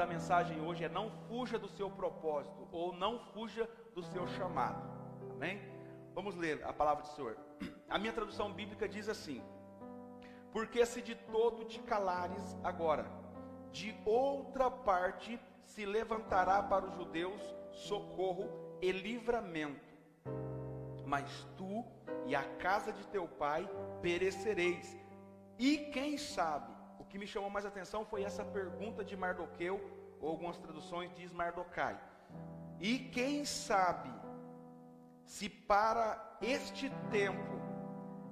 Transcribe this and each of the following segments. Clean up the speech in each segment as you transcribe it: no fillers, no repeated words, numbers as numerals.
A mensagem hoje é: não fuja do seu propósito, ou não fuja do seu chamado. Amém? Vamos ler a palavra do Senhor. A minha tradução bíblica diz assim: porque se de todo te calares agora, de outra parte se levantará para os judeus socorro e livramento, mas tu e a casa de teu pai perecereis. E quem sabe? O que me chamou mais atenção foi essa pergunta de Mardoqueu, ou algumas traduções diz Mardocai. E quem sabe se para este tempo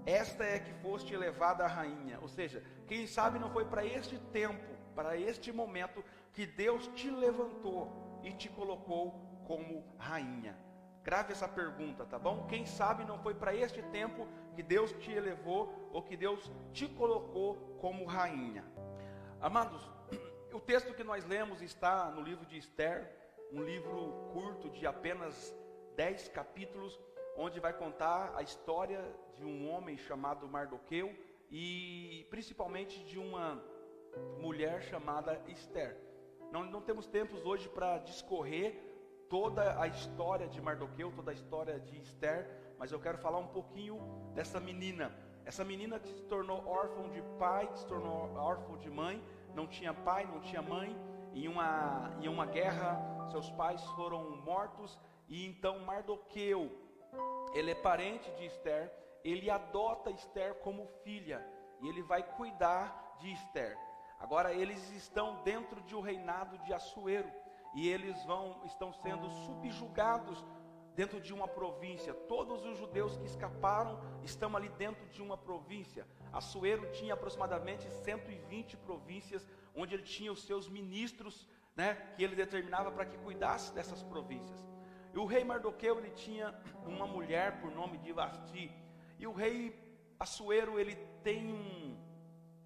esta é que foste elevada a rainha? Ou seja, quem sabe não foi para este tempo, para este momento que Deus te levantou e te colocou como rainha. Grave essa pergunta, tá bom? Quem sabe não foi para este tempo que Deus te elevou ou que Deus te colocou como rainha. Amados, o texto que nós lemos está no livro de Esther, um livro curto de apenas 10 capítulos, onde vai contar a história de um homem chamado Mardoqueu e principalmente de uma mulher chamada Esther. Não temos tempos hoje para discorrer toda a história de Mardoqueu, toda a história de Esther, mas eu quero falar um pouquinho dessa menina. Essa menina que se tornou órfã de pai, que se tornou órfã de mãe, não tinha pai, não tinha mãe, em uma guerra seus pais foram mortos, e então Mardoqueu, ele é parente de Esther, ele adota Esther como filha, e ele vai cuidar de Esther. Agora eles estão dentro de um reinado de Assuero, e eles estão sendo subjugados dentro de uma província. Todos os judeus que escaparam estão ali dentro de uma província. Assuero tinha aproximadamente 120 províncias, onde ele tinha os seus ministros, que ele determinava para que cuidasse dessas províncias. E o rei Mardoqueu, ele tinha uma mulher por nome de Vasti. E o rei Assuero, ele tem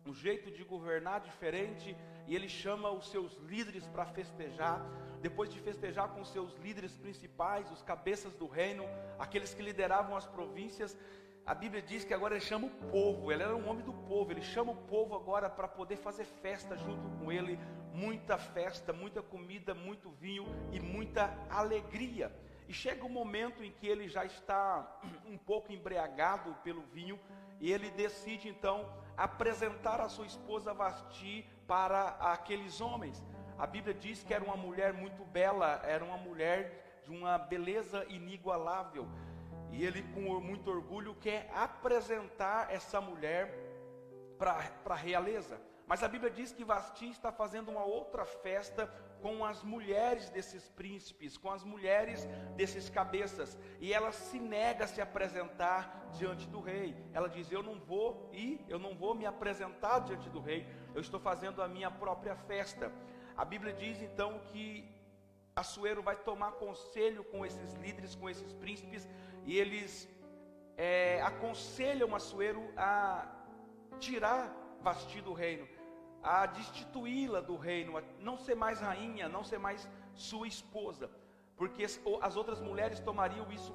um jeito de governar diferente, e ele chama os seus líderes para festejar. Depois de festejar com os seus líderes principais, os cabeças do reino, aqueles que lideravam as províncias, a Bíblia diz que agora ele chama o povo. Ele era um homem do povo, ele chama o povo agora para poder fazer festa junto com ele. Muita festa, muita comida, muito vinho e muita alegria. E chega um momento em que ele já está um pouco embriagado pelo vinho, e ele decide então apresentar a sua esposa Vasti para aqueles homens. A Bíblia diz que era uma mulher muito bela, era uma mulher de uma beleza inigualável. E ele, com muito orgulho, quer apresentar essa mulher para a realeza. Mas a Bíblia diz que Vasti está fazendo uma outra festa com as mulheres desses príncipes, com as mulheres desses cabeças. E ela se nega a se apresentar diante do rei. Ela diz: eu não vou me apresentar diante do rei, eu estou fazendo a minha própria festa. A Bíblia diz então que Assuero vai tomar conselho com esses líderes, com esses príncipes, e eles aconselham Assuero a tirar Vasti do reino, a destituí-la do reino, a não ser mais rainha, não ser mais sua esposa, porque as outras mulheres tomariam isso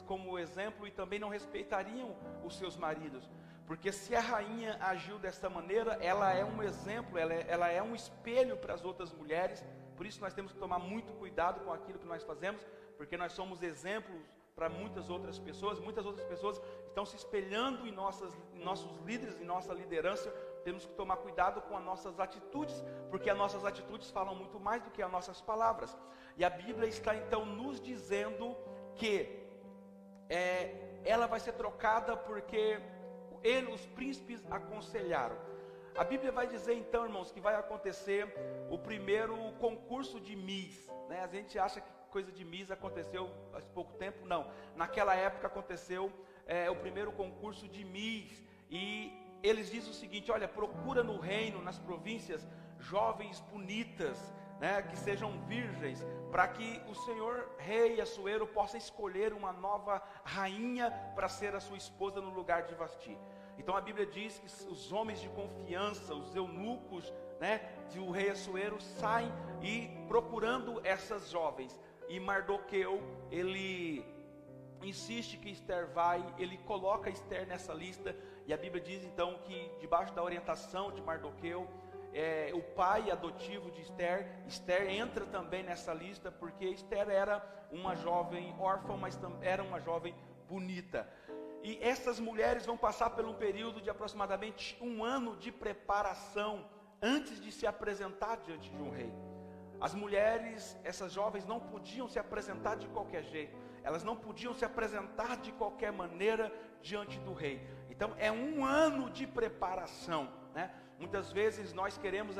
como exemplo e também não respeitariam os seus maridos. Porque se a rainha agiu dessa maneira, ela é um exemplo, ela é um espelho para as outras mulheres. Por isso nós temos que tomar muito cuidado com aquilo que nós fazemos, porque nós somos exemplos para muitas outras pessoas. Muitas outras pessoas estão se espelhando em nossos líderes, em nossa liderança. Temos que tomar cuidado com as nossas atitudes, porque as nossas atitudes falam muito mais do que as nossas palavras. E a Bíblia está então nos dizendo que ela vai ser trocada porque os príncipes aconselharam. A Bíblia vai dizer então, irmãos, que vai acontecer o primeiro concurso de Miss, A gente acha que coisa de Miss aconteceu há pouco tempo. Não, naquela época aconteceu o primeiro concurso de Miss, e eles dizem o seguinte: olha, procura no reino, nas províncias, jovens bonitas, que sejam virgens, para que o senhor rei Assuero possa escolher uma nova rainha para ser a sua esposa no lugar de Vasti. Então a Bíblia diz que os homens de confiança, os eunucos, do rei Assuero, saem e procurando essas jovens. E Mardoqueu, ele insiste que Esther vai, ele coloca Esther nessa lista. E a Bíblia diz então que, debaixo da orientação de Mardoqueu, o pai adotivo de Esther. Esther entra também nessa lista, porque Esther era uma jovem órfã, mas era uma jovem bonita. E essas mulheres vão passar por um período de aproximadamente 1 ano de preparação, antes de se apresentar diante de um rei. As mulheres, essas jovens, não podiam se apresentar de qualquer jeito. Elas não podiam se apresentar de qualquer maneira diante do rei. Então é 1 ano de preparação, né? Muitas vezes nós queremos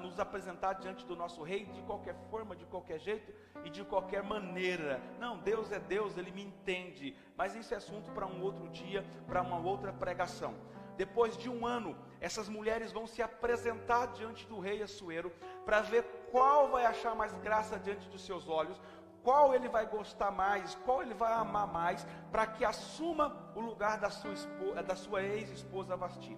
nos apresentar diante do nosso rei de qualquer forma, de qualquer jeito e de qualquer maneira. Não, Deus é Deus, Ele me entende. Mas isso é assunto para um outro dia, para uma outra pregação. Depois de 1 ano, essas mulheres vão se apresentar diante do rei Assuero, para ver qual vai achar mais graça diante dos seus olhos, qual ele vai gostar mais, qual ele vai amar mais, para que assuma o lugar da sua ex-esposa Vasti.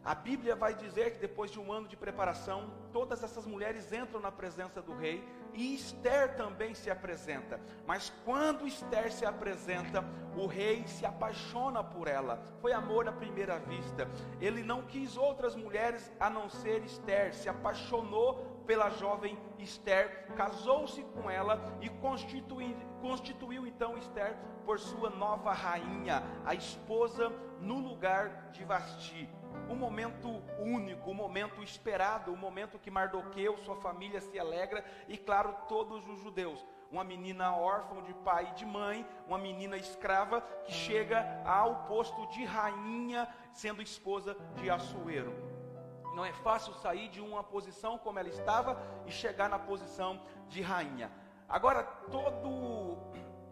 A Bíblia vai dizer que depois de 1 ano de preparação, todas essas mulheres entram na presença do rei, e Esther também se apresenta. Mas quando Esther se apresenta, o rei se apaixona por ela. Foi amor à primeira vista. Ele não quis outras mulheres a não ser Esther. Se apaixonou pela jovem Esther, casou-se com ela e constituiu então Esther por sua nova rainha, a esposa no lugar de Vasti. Um momento único, um momento esperado, um momento que Mardoqueu, sua família se alegra, e claro, todos os judeus. Uma menina órfã de pai e de mãe, uma menina escrava que chega ao posto de rainha, sendo esposa de Assuero. Não é fácil sair de uma posição como ela estava e chegar na posição de rainha. Agora, todo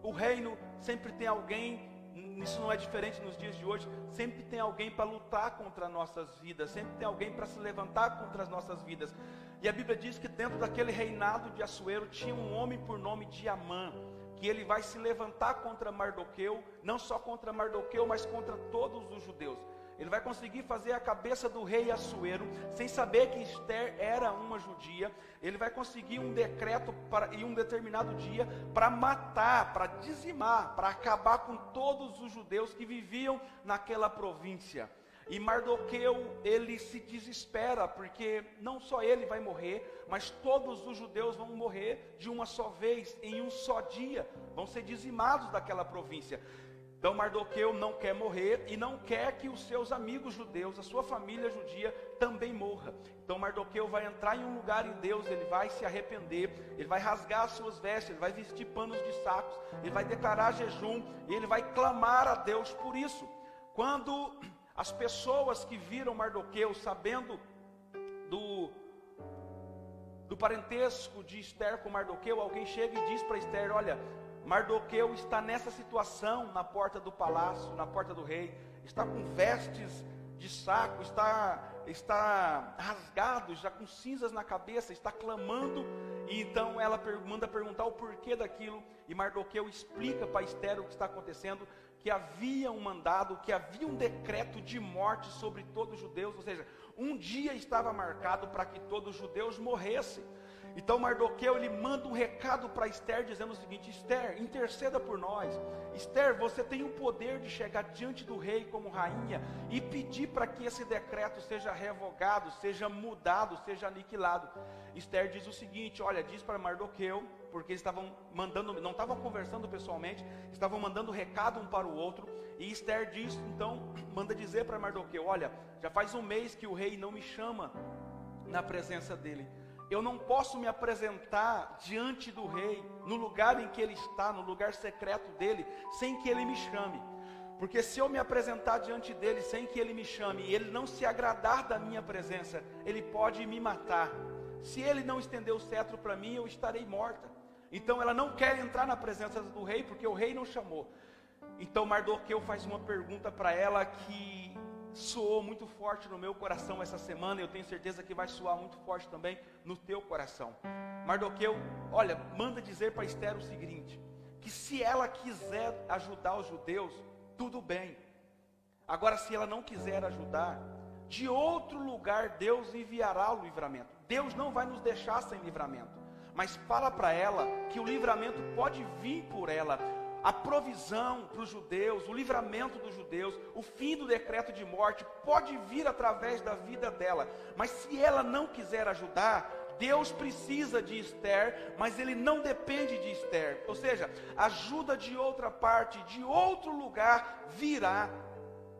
o reino sempre tem alguém. Isso não é diferente nos dias de hoje. Sempre tem alguém para lutar contra nossas vidas. Sempre tem alguém para se levantar contra as nossas vidas. E a Bíblia diz que dentro daquele reinado de Assuero tinha um homem por nome de Amã, que ele vai se levantar contra Mardoqueu, não só contra Mardoqueu, mas contra todos os judeus. Ele vai conseguir fazer a cabeça do rei Assuero, sem saber que Esther era uma judia. Ele vai conseguir um decreto em um determinado dia para matar, para dizimar, para acabar com todos os judeus que viviam naquela província. E Mardoqueu, ele se desespera, porque não só ele vai morrer, mas todos os judeus vão morrer de uma só vez, em um só dia, vão ser dizimados daquela província. Então Mardoqueu não quer morrer e não quer que os seus amigos judeus, a sua família judia, também morra. Então Mardoqueu vai entrar em um lugar em Deus, ele vai se arrepender, ele vai rasgar as suas vestes, ele vai vestir panos de sacos, ele vai declarar jejum e ele vai clamar a Deus por isso. Quando as pessoas que viram Mardoqueu, sabendo do parentesco de Esther com Mardoqueu, alguém chega e diz para Esther: olha, Mardoqueu está nessa situação na porta do palácio, na porta do rei, está com vestes de saco, está rasgado, já com cinzas na cabeça, está clamando. E então ela manda perguntar o porquê daquilo, e Mardoqueu explica para Esther o que está acontecendo, que havia um mandado, que havia um decreto de morte sobre todos os judeus, ou seja, um dia estava marcado para que todos os judeus morressem. Então Mardoqueu, ele manda um recado para Esther, dizendo o seguinte: Esther, interceda por nós. Esther, você tem o poder de chegar diante do rei como rainha e pedir para que esse decreto seja revogado, seja mudado, seja aniquilado. Esther diz o seguinte: olha, diz para Mardoqueu, porque eles estavam mandando, não estavam conversando pessoalmente, estavam mandando recado um para o outro. E Esther diz, então, manda dizer para Mardoqueu: olha, já faz 1 mês que o rei não me chama na presença dele. Eu não posso me apresentar diante do rei, no lugar em que ele está, no lugar secreto dele, sem que ele me chame. Porque se eu me apresentar diante dele sem que ele me chame, e ele não se agradar da minha presença, ele pode me matar. Se ele não estender o cetro para mim, eu estarei morta. Então ela não quer entrar na presença do rei, porque o rei não chamou. Então Mardoqueu faz uma pergunta para ela que soou muito forte no meu coração essa semana, e eu tenho certeza que vai soar muito forte também no teu coração. Mardoqueu, olha, manda dizer para Esther o seguinte: que se ela quiser ajudar os judeus, tudo bem. Agora, se ela não quiser ajudar, de outro lugar Deus enviará o livramento. Deus não vai nos deixar sem livramento. Mas fala para ela que o livramento pode vir por ela. a provisão para os judeus, o livramento dos judeus, o fim do decreto de morte, pode vir através da vida dela. Mas se ela não quiser ajudar, Deus precisa de Esther, mas Ele não depende de Esther. Ou seja, ajuda de outra parte, de outro lugar, virá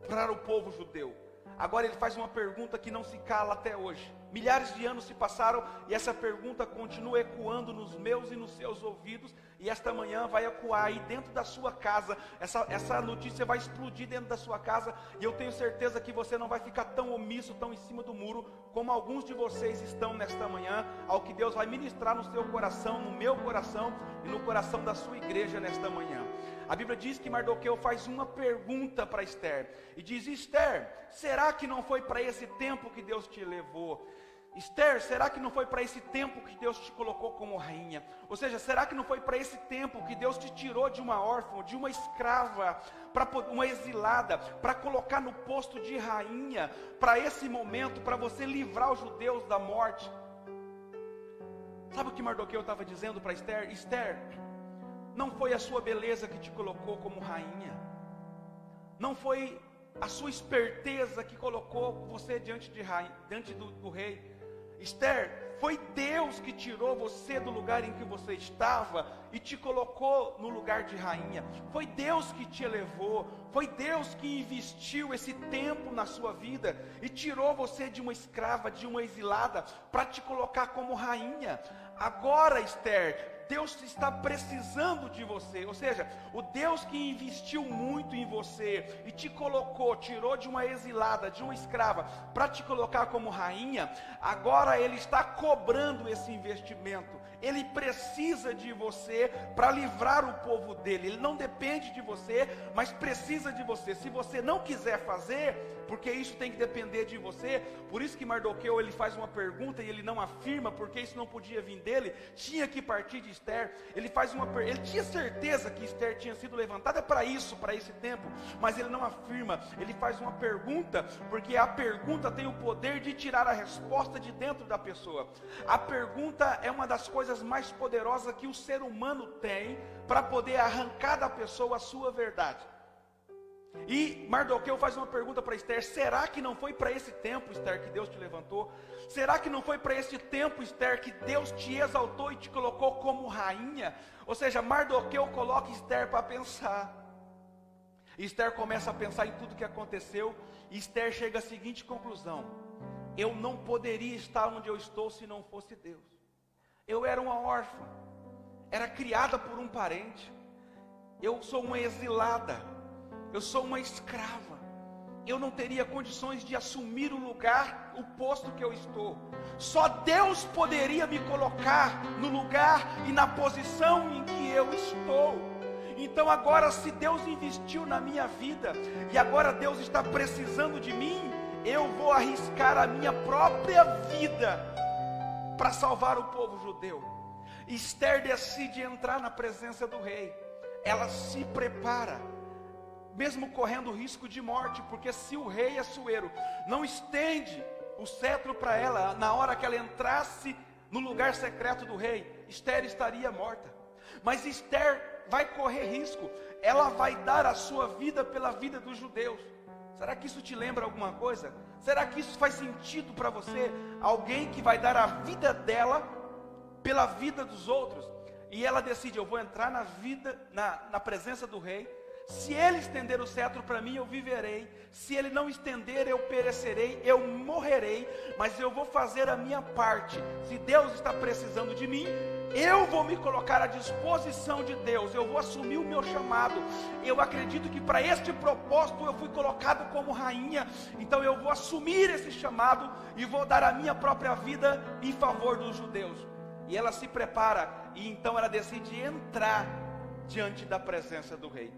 para o povo judeu. Agora ele faz uma pergunta que não se cala até hoje. Milhares de anos se passaram e essa pergunta continua ecoando nos meus e nos seus ouvidos. E esta manhã vai ecoar aí dentro da sua casa. Essa notícia vai explodir dentro da sua casa. E eu tenho certeza que você não vai ficar tão omisso, tão em cima do muro, como alguns de vocês estão nesta manhã, ao que Deus vai ministrar no seu coração, no meu coração e no coração da sua igreja nesta manhã. A Bíblia diz que Mardoqueu faz uma pergunta para Esther. E diz: Esther, será que não foi para esse tempo que Deus te levou? Esther, será que não foi para esse tempo que Deus te colocou como rainha? Ou seja, será que não foi para esse tempo que Deus te tirou de uma órfã, de uma escrava, uma exilada, para colocar no posto de rainha, para esse momento, para você livrar os judeus da morte? Sabe o que Mardoqueu estava dizendo para Esther? Esther, não foi a sua beleza que te colocou como rainha, não foi a sua esperteza que colocou você diante do rei. Esther, foi Deus que tirou você do lugar em que você estava e te colocou no lugar de rainha. Foi Deus que te elevou, foi Deus que investiu esse tempo na sua vida e tirou você de uma escrava, de uma exilada, para te colocar como rainha. Agora, Esther, Deus está precisando de você. Ou seja, o Deus que investiu muito em você e te colocou, tirou de uma exilada, de uma escrava, para te colocar como rainha, agora Ele está cobrando esse investimento. Ele precisa de você para livrar o povo dele. Ele não depende de você, mas precisa de você. Se você não quiser fazer, porque isso tem que depender de você, por isso que Mardoqueu ele faz uma pergunta e ele não afirma, porque isso não podia vir dele, tinha que partir de Esther. Ele tinha certeza que Esther tinha sido levantada para isso, para esse tempo, mas ele não afirma, ele faz uma pergunta, porque a pergunta tem o poder de tirar a resposta de dentro da pessoa. A pergunta é uma das coisas mais poderosas que o ser humano tem para poder arrancar da pessoa a sua verdade. E Mardoqueu faz uma pergunta para Esther: será que não foi para esse tempo, Esther, que Deus te levantou? Será que não foi para esse tempo, Esther, que Deus te exaltou e te colocou como rainha? Ou seja, Mardoqueu coloca Esther para pensar. Esther começa a pensar em tudo que aconteceu, e Esther chega à seguinte conclusão: eu não poderia estar onde eu estou se não fosse Deus. Eu era uma órfã, era criada por um parente, eu sou uma exilada, eu sou uma escrava, eu não teria condições de assumir o lugar, o posto que eu estou. Só Deus poderia me colocar no lugar e na posição em que eu estou. Então agora, se Deus investiu na minha vida, e agora Deus está precisando de mim, eu vou arriscar a minha própria vida para salvar o povo judeu. Esther decide entrar na presença do rei. Ela se prepara, mesmo correndo risco de morte, porque se o rei Assuero não estende o cetro para ela, na hora que ela entrasse no lugar secreto do rei, Esther estaria morta. Mas Esther vai correr risco, ela vai dar a sua vida pela vida dos judeus. Será que isso te lembra alguma coisa? Será que isso faz sentido para você? Alguém que vai dar a vida dela pela vida dos outros. E ela decide: eu vou entrar na presença do rei. Se ele estender o cetro para mim, eu viverei. Se ele não estender, eu perecerei, eu morrerei. Mas eu vou fazer a minha parte. Se Deus está precisando de mim, eu vou me colocar à disposição de Deus. Eu vou assumir o meu chamado. Eu acredito que para este propósito eu fui colocado como rainha. Então eu vou assumir esse chamado e vou dar a minha própria vida em favor dos judeus. E ela se prepara, e então ela decide entrar diante da presença do rei.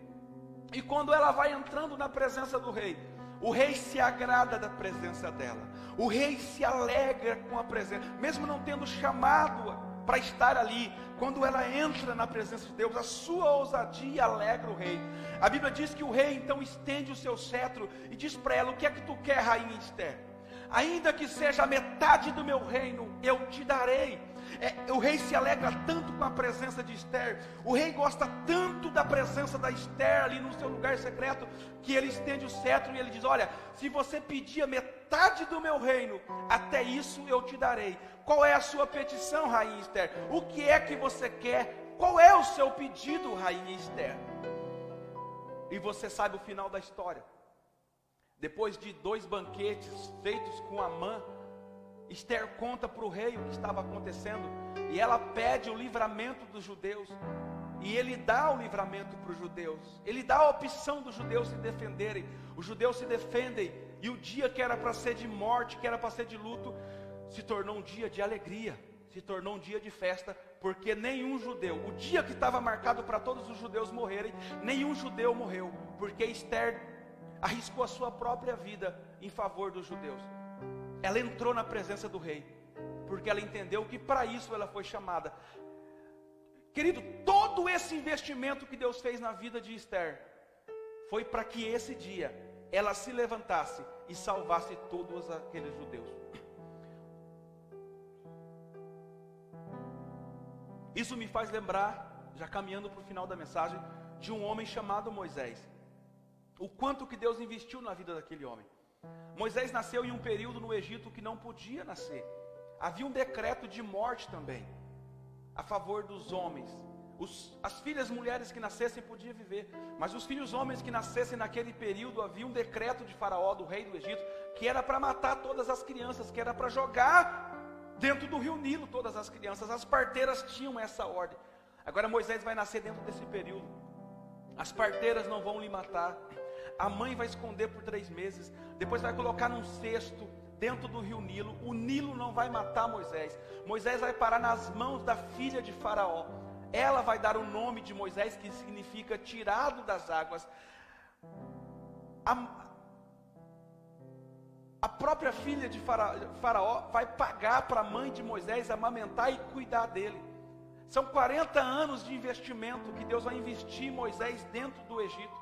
E quando ela vai entrando na presença do rei, o rei se agrada da presença dela. O rei se alegra com a presença, mesmo não tendo chamado para estar ali. Quando ela entra na presença de Deus, a sua ousadia alegra o rei. A Bíblia diz que o rei então estende o seu cetro e diz para ela: o que é que tu quer, rainha Esther? Ainda que seja a metade do meu reino, eu te darei. O rei se alegra tanto com a presença de Ester, o rei gosta tanto da presença da Ester ali no seu lugar secreto, que ele estende o cetro e ele diz: olha, se você pedir a metade do meu reino, até isso eu te darei. Qual é a sua petição, rainha Ester? O que é que você quer? Qual é o seu pedido, rainha Ester? E você sabe o final da história. Depois de 2 banquetes feitos com Amã, Ester conta para o rei o que estava acontecendo, e ela pede o livramento dos judeus, e ele dá o livramento para os judeus, ele dá a opção dos judeus se defenderem. Os judeus se defendem, e o dia que era para ser de morte, que era para ser de luto, se tornou um dia de alegria, se tornou um dia de festa, porque nenhum judeu, o dia que estava marcado para todos os judeus morrerem, nenhum judeu morreu, porque Ester arriscou a sua própria vida em favor dos judeus. Ela entrou na presença do rei, porque ela entendeu que para isso ela foi chamada. Querido, todo esse investimento que Deus fez na vida de Ester, foi para que esse dia, ela se levantasse e salvasse todos aqueles judeus. Isso me faz lembrar, já caminhando para o final da mensagem, de um homem chamado Moisés. O quanto que Deus investiu na vida daquele homem. Moisés nasceu em um período no Egito que não podia nascer. Havia um decreto de morte também, a favor dos homens. As filhas mulheres que nascessem podiam viver, mas os filhos homens que nascessem naquele período, havia um decreto de Faraó, do rei do Egito, que era para matar todas as crianças, que era para jogar dentro do rio Nilo todas as crianças. As parteiras tinham essa ordem. Agora Moisés vai nascer dentro desse período. As parteiras não vão lhe matar, a mãe vai esconder por 3 meses, depois vai colocar num cesto dentro do rio Nilo. O Nilo não vai matar Moisés. Moisés vai parar nas mãos da filha de Faraó. Ela vai dar o nome de Moisés, que significa tirado das águas. A própria filha de Faraó vai pagar para a mãe de Moisés amamentar e cuidar dele. São 40 anos de investimento que Deus vai investir em Moisés dentro do Egito.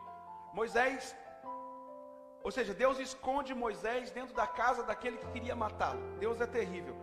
Moisés, ou seja, Deus esconde Moisés dentro da casa daquele que queria matá-lo. Deus é terrível.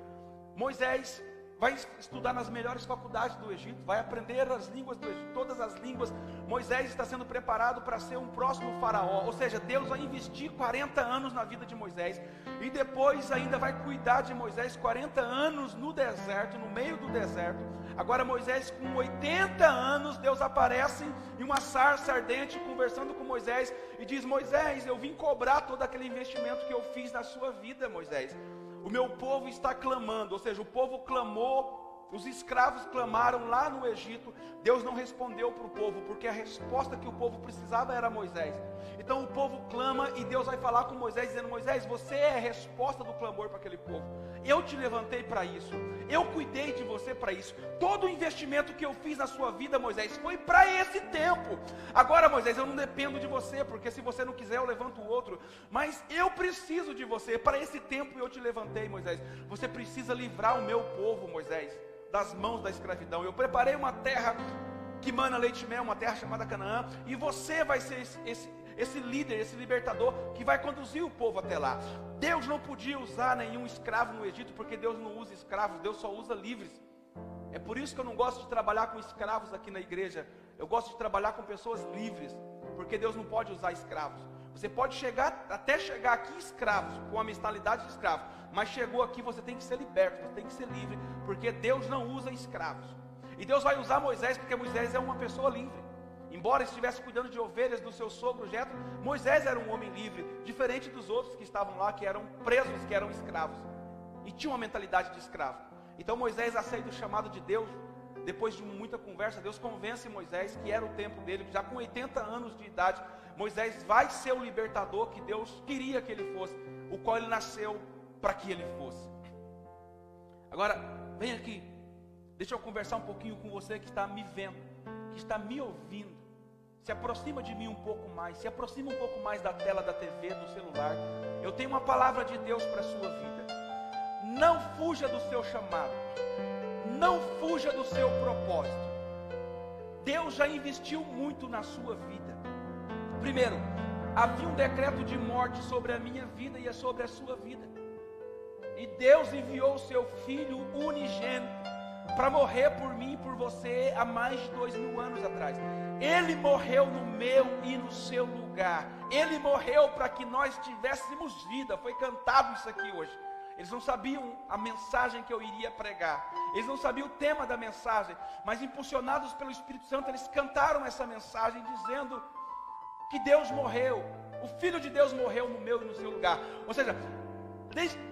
Moisés vai estudar nas melhores faculdades do Egito, vai aprender as línguas do Egito, todas as línguas. Moisés está sendo preparado para ser um próximo faraó, ou seja, Deus vai investir 40 anos na vida de Moisés, e depois ainda vai cuidar de Moisés 40 anos no deserto, no meio do deserto. Agora Moisés com 80 anos, Deus aparece em uma sarça ardente, conversando com Moisés, e diz: Moisés, eu vim cobrar todo aquele investimento que eu fiz na sua vida, Moisés. O meu povo está clamando, ou seja, o povo clamou, os escravos clamaram lá no Egito. Deus não respondeu para o povo, porque a resposta que o povo precisava era Moisés. Então o povo clama e Deus vai falar com Moisés, dizendo: Moisés, você é a resposta do clamor para aquele povo. Eu te levantei para isso, eu cuidei de você para isso. Todo o investimento que eu fiz na sua vida, Moisés, foi para esse tempo. Agora, Moisés, eu não dependo de você, porque se você não quiser eu levanto o outro, mas eu preciso de você, para esse tempo eu te levantei, Moisés. Você precisa livrar o meu povo, Moisés, das mãos da escravidão. Eu preparei uma terra que mana leite e mel, uma terra chamada Canaã, e você vai ser esse líder, esse libertador, que vai conduzir o povo até lá. Deus não podia usar nenhum escravo no Egito, porque Deus não usa escravos, Deus só usa livres. É por isso que eu não gosto de trabalhar com escravos aqui na igreja. Eu gosto de trabalhar com pessoas livres, porque Deus não pode usar escravos. Você pode até chegar aqui escravos, com a mentalidade de escravo, mas chegou aqui, você tem que ser liberto, você tem que ser livre, porque Deus não usa escravos. E Deus vai usar Moisés, porque Moisés é uma pessoa livre. Embora estivesse cuidando de ovelhas do seu sogro Jetro, Moisés era um homem livre, diferente dos outros que estavam lá, que eram presos, que eram escravos, e tinham uma mentalidade de escravo. Então Moisés aceita o chamado de Deus. Depois de muita conversa, Deus convence Moisés que era o tempo dele, já com 80 anos de idade. Moisés vai ser o libertador que Deus queria que ele fosse, o qual ele nasceu para que ele fosse. Agora, vem aqui, deixa eu conversar um pouquinho com você que está me vendo, que está me ouvindo. Se aproxima de mim um pouco mais, se aproxima um pouco mais da tela da TV, do celular. Eu tenho uma palavra de Deus para a sua vida. Não fuja do seu chamado, não fuja do seu propósito. Deus já investiu muito na sua vida. Primeiro, havia um decreto de morte sobre a minha vida e sobre a sua vida, e Deus enviou o seu Filho unigênito para morrer por mim e por você há mais de 2000 anos atrás. Ele morreu no meu e no seu lugar. Ele morreu para que nós tivéssemos vida. Foi cantado isso aqui hoje. Eles não sabiam a mensagem que eu iria pregar. Eles não sabiam o tema da mensagem. Mas impulsionados pelo Espírito Santo, eles cantaram essa mensagem dizendo que Deus morreu. O Filho de Deus morreu no meu e no seu lugar. Ou seja,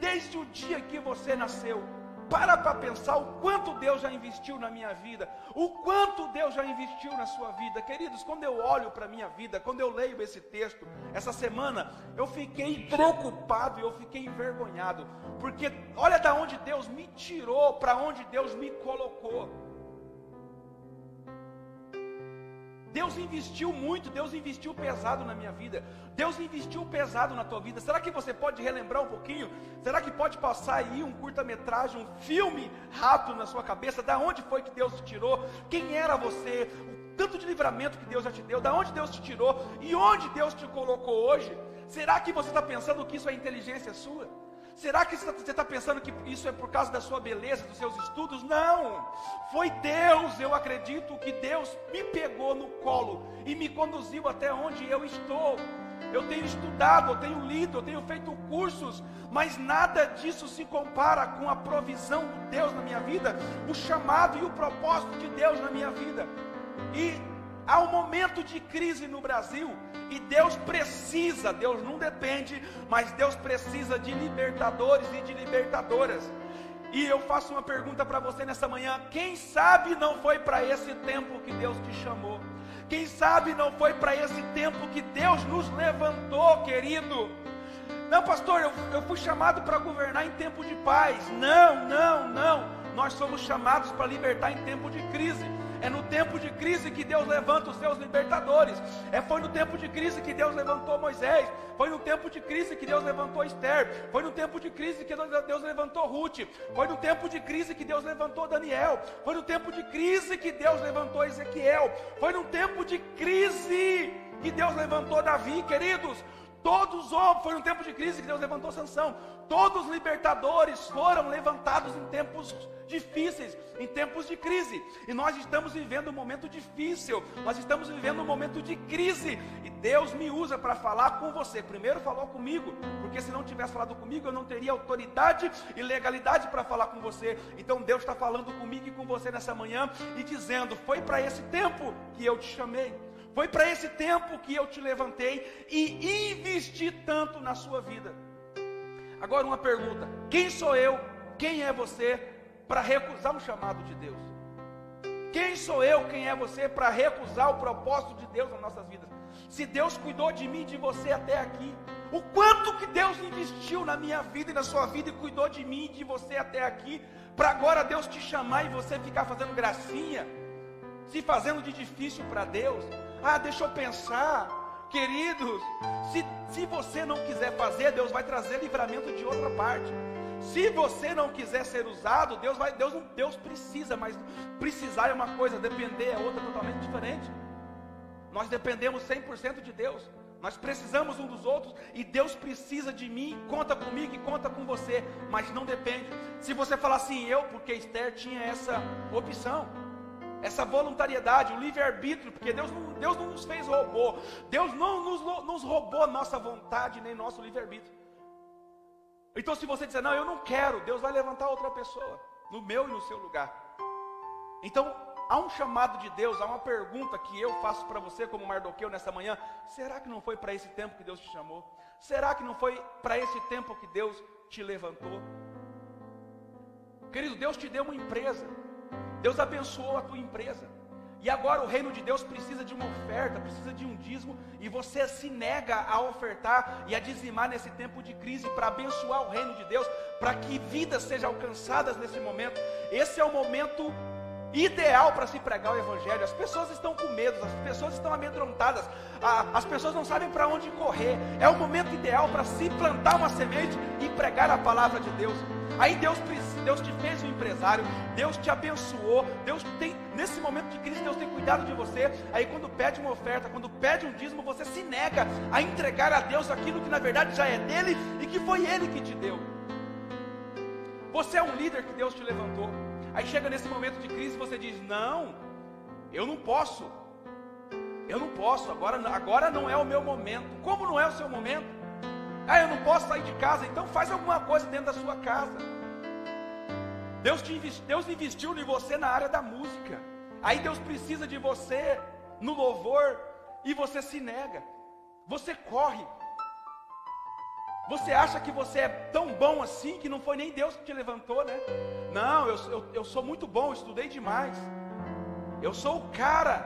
desde o dia que você nasceu, para pensar o quanto Deus já investiu na minha vida, o quanto Deus já investiu na sua vida. Queridos, quando eu olho para a minha vida, quando eu leio esse texto, essa semana, eu fiquei preocupado e eu fiquei envergonhado, porque olha da onde Deus me tirou, para onde Deus me colocou. Deus investiu muito, Deus investiu pesado na minha vida. Deus investiu pesado na tua vida. Será que você pode relembrar um pouquinho? Será que pode passar aí um curta-metragem, um filme rápido na sua cabeça? Da onde foi que Deus te tirou? Quem era você? O tanto de livramento que Deus já te deu? Da onde Deus te tirou? E onde Deus te colocou hoje? Será que você está pensando que isso é inteligência sua? Será que você está pensando que isso é por causa da sua beleza, dos seus estudos? Não, foi Deus. Eu acredito que Deus me pegou no colo e me conduziu até onde eu estou. Eu tenho estudado, eu tenho lido, eu tenho feito cursos, mas nada disso se compara com a provisão de Deus na minha vida, o chamado e o propósito de Deus na minha vida. E há um momento de crise no Brasil, e Deus precisa, Deus não depende, mas Deus precisa de libertadores e de libertadoras. E eu faço uma pergunta para você nessa manhã: quem sabe não foi para esse tempo que Deus te chamou? Quem sabe não foi para esse tempo que Deus nos levantou, querido? Não, pastor, eu fui chamado para governar em tempo de paz. Não. Nós somos chamados para libertar em tempo de crise. É no tempo de crise que Deus levanta os seus libertadores. Foi no tempo de crise que Deus levantou Moisés. Foi no tempo de crise que Deus levantou Esther. Foi no tempo de crise que Deus levantou Ruth. Foi no tempo de crise que Deus levantou Daniel. Foi no tempo de crise que Deus levantou Ezequiel. Foi no tempo de crise que Deus levantou Davi, queridos. Foi no tempo de crise que Deus levantou Sansão. Todos os libertadores foram levantados em tempos difíceis, em tempos de crise. E nós estamos vivendo um momento difícil, nós estamos vivendo um momento de crise. E Deus me usa para falar com você. Primeiro falou comigo, porque se não tivesse falado comigo, eu não teria autoridade e legalidade para falar com você. Então Deus está falando comigo e com você nessa manhã e dizendo: foi para esse tempo que eu te chamei. Foi para esse tempo que eu te levantei e investi tanto na sua vida. Agora uma pergunta: quem sou eu, quem é você para recusar um chamado de Deus? Quem sou eu, quem é você para recusar o propósito de Deus nas nossas vidas? Se Deus cuidou de mim e de você até aqui, o quanto que Deus investiu na minha vida e na sua vida e cuidou de mim e de você até aqui, para agora Deus te chamar e você ficar fazendo gracinha, se fazendo de difícil para Deus? Deixa eu pensar, queridos, se você não quiser fazer, Deus vai trazer livramento de outra parte. Se você não quiser ser usado, Deus precisa, mas precisar é uma coisa, depender é outra totalmente diferente. Nós dependemos 100% de Deus, nós precisamos um dos outros, e Deus precisa de mim, conta comigo e conta com você, mas não depende. Se você falar assim, porque Esther tinha essa opção, essa voluntariedade, o livre-arbítrio, porque Deus não nos fez robô, Deus não nos roubou nossa vontade, nem nosso livre-arbítrio. Então se você disser, não, eu não quero, Deus vai levantar outra pessoa, no meu e no seu lugar. Então, há um chamado de Deus, há uma pergunta que eu faço para você como Mardoqueu nessa manhã: será que não foi para esse tempo que Deus te chamou? Será que não foi para esse tempo que Deus te levantou? Querido, Deus te deu uma empresa, Deus abençoou a tua empresa, e agora o reino de Deus precisa de uma oferta, precisa de um dízimo, e você se nega a ofertar e a dizimar nesse tempo de crise para abençoar o reino de Deus, para que vidas sejam alcançadas nesse momento. Esse é o momento ideal para se pregar o evangelho. As pessoas estão com medo, as pessoas estão amedrontadas, as pessoas não sabem para onde correr. É o momento ideal para se plantar uma semente e pregar a palavra de Deus. Aí Deus te fez um empresário, Deus te abençoou, nesse momento de crise Deus tem cuidado de você. Aí quando pede uma oferta, quando pede um dízimo, você se nega a entregar a Deus aquilo que na verdade já é dele e que foi ele que te deu. Você é um líder que Deus te levantou, Aí chega nesse momento de crise e você diz: não, eu não posso, agora não é o meu momento. Como não é o seu momento? Eu não posso sair de casa. Então faz alguma coisa dentro da sua casa. Deus investiu em você na área da música. Aí Deus precisa de você no louvor e você se nega. Você corre. Você acha que você é tão bom assim que não foi nem Deus que te levantou, né? Não, eu sou muito bom, eu estudei demais. Eu sou o cara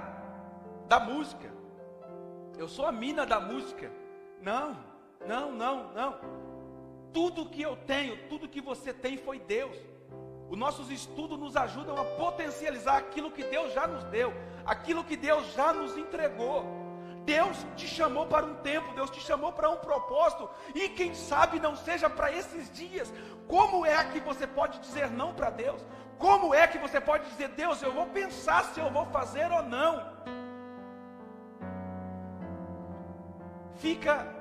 da música. Eu sou a mina da música. Não. Tudo que eu tenho, tudo que você tem foi Deus. Os nossos estudos nos ajudam a potencializar aquilo que Deus já nos deu, aquilo que Deus já nos entregou. Deus te chamou para um tempo, Deus te chamou para um propósito, e quem sabe não seja para esses dias. Como é que você pode dizer não para Deus? Como é que você pode dizer: Deus, eu vou pensar se eu vou fazer ou não? Fica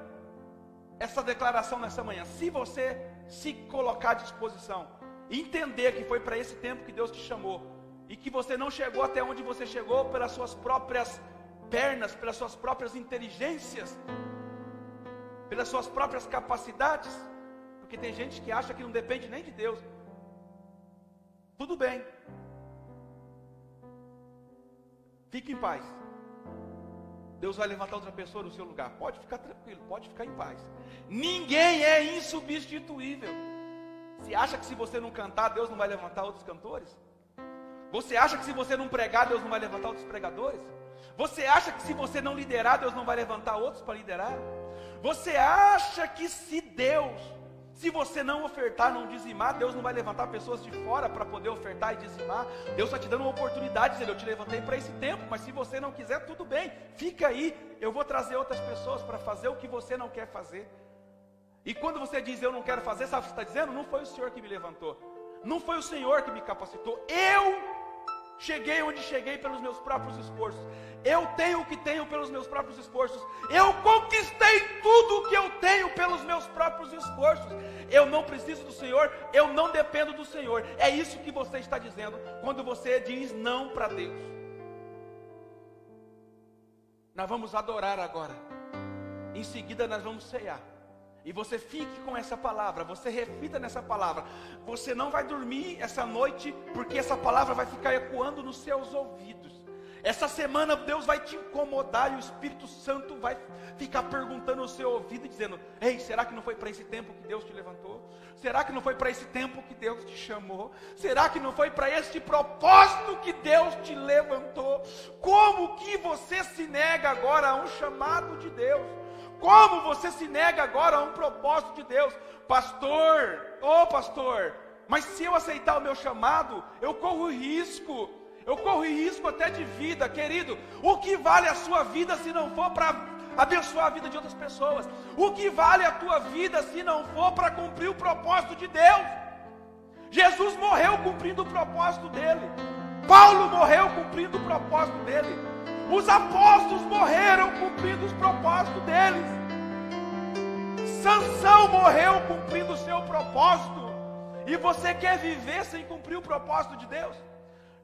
essa declaração nessa manhã. Se você se colocar à disposição, entender que foi para esse tempo que Deus te chamou, e que você não chegou até onde você chegou pelas suas próprias pernas, pelas suas próprias inteligências, pelas suas próprias capacidades, porque tem gente que acha que não depende nem de Deus. Tudo bem, fique em paz. Deus vai levantar outra pessoa no seu lugar. Pode ficar tranquilo, pode ficar em paz. Ninguém é insubstituível. Você acha que se você não cantar, Deus não vai levantar outros cantores? Você acha que se você não pregar, Deus não vai levantar outros pregadores? Você acha que se você não liderar, Deus não vai levantar outros para liderar? Você acha que se você não ofertar, não dizimar, Deus não vai levantar pessoas de fora para poder ofertar e dizimar? Deus está te dando uma oportunidade, dizendo: eu te levantei para esse tempo, mas se você não quiser, tudo bem, fica aí, eu vou trazer outras pessoas para fazer o que você não quer fazer. E quando você diz: eu não quero fazer, sabe o que você está dizendo? Não foi o Senhor que me levantou, não foi o Senhor que me capacitou. Eu cheguei onde cheguei pelos meus próprios esforços. Eu tenho o que tenho pelos meus próprios esforços. Eu conquistei tudo o que eu tenho pelos meus próprios esforços. Eu não preciso do Senhor, eu não dependo do Senhor. É isso que você está dizendo quando você diz não para Deus. Nós vamos adorar agora. Em seguida nós vamos ceiar. E você fique com essa palavra, você reflita nessa palavra. Você não vai dormir essa noite, porque essa palavra vai ficar ecoando nos seus ouvidos. Essa semana Deus vai te incomodar e o Espírito Santo vai ficar perguntando no seu ouvido, dizendo: ei, será que não foi para esse tempo que Deus te levantou? Será que não foi para esse tempo que Deus te chamou? Será que não foi para este propósito que Deus te levantou? Como que você se nega agora a um chamado de Deus? Como você se nega agora a um propósito de Deus? Pastor, mas se eu aceitar o meu chamado, eu corro risco até de vida. Querido, o que vale a sua vida se não for para abençoar a vida de outras pessoas? O que vale a tua vida se não for para cumprir o propósito de Deus? Jesus morreu cumprindo o propósito dele. Paulo morreu cumprindo o propósito dele. Os apóstolos morreram cumprindo os propósitos deles. Sansão morreu cumprindo o seu propósito. E você quer viver sem cumprir o propósito de Deus?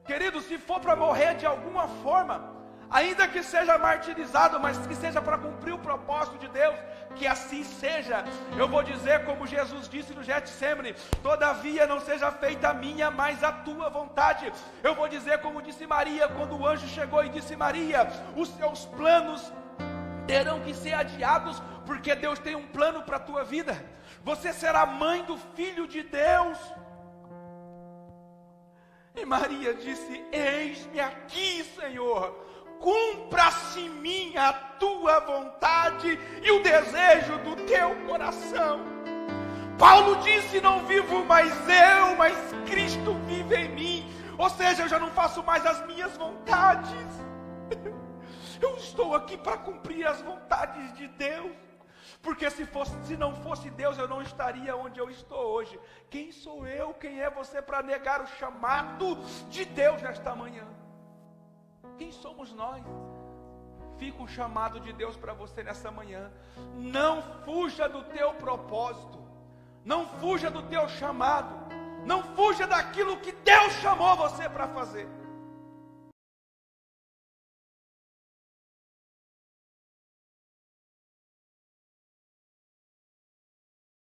Querido, se for para morrer de alguma forma, ainda que seja martirizado, mas que seja para cumprir o propósito de Deus, que assim seja. Eu vou dizer como Jesus disse no Getsemane: todavia não seja feita a minha, mas a tua vontade. Eu vou dizer como disse Maria, quando o anjo chegou e disse: Maria, os seus planos terão que ser adiados, porque Deus tem um plano para a tua vida. Você será mãe do Filho de Deus. E Maria disse: eis-me aqui, Senhor, cumpra-se em mim a tua vontade e o desejo do teu coração. Paulo disse: não vivo mais eu, mas Cristo vive em mim. Ou seja, eu já não faço mais as minhas vontades. Eu estou aqui para cumprir as vontades de Deus. Porque se não fosse Deus, eu não estaria onde eu estou hoje. Quem sou eu? Quem é você para negar o chamado de Deus nesta manhã? Quem somos nós? Fica um chamado de Deus para você nessa manhã. Não fuja do teu propósito. Não fuja do teu chamado. Não fuja daquilo que Deus chamou você para fazer.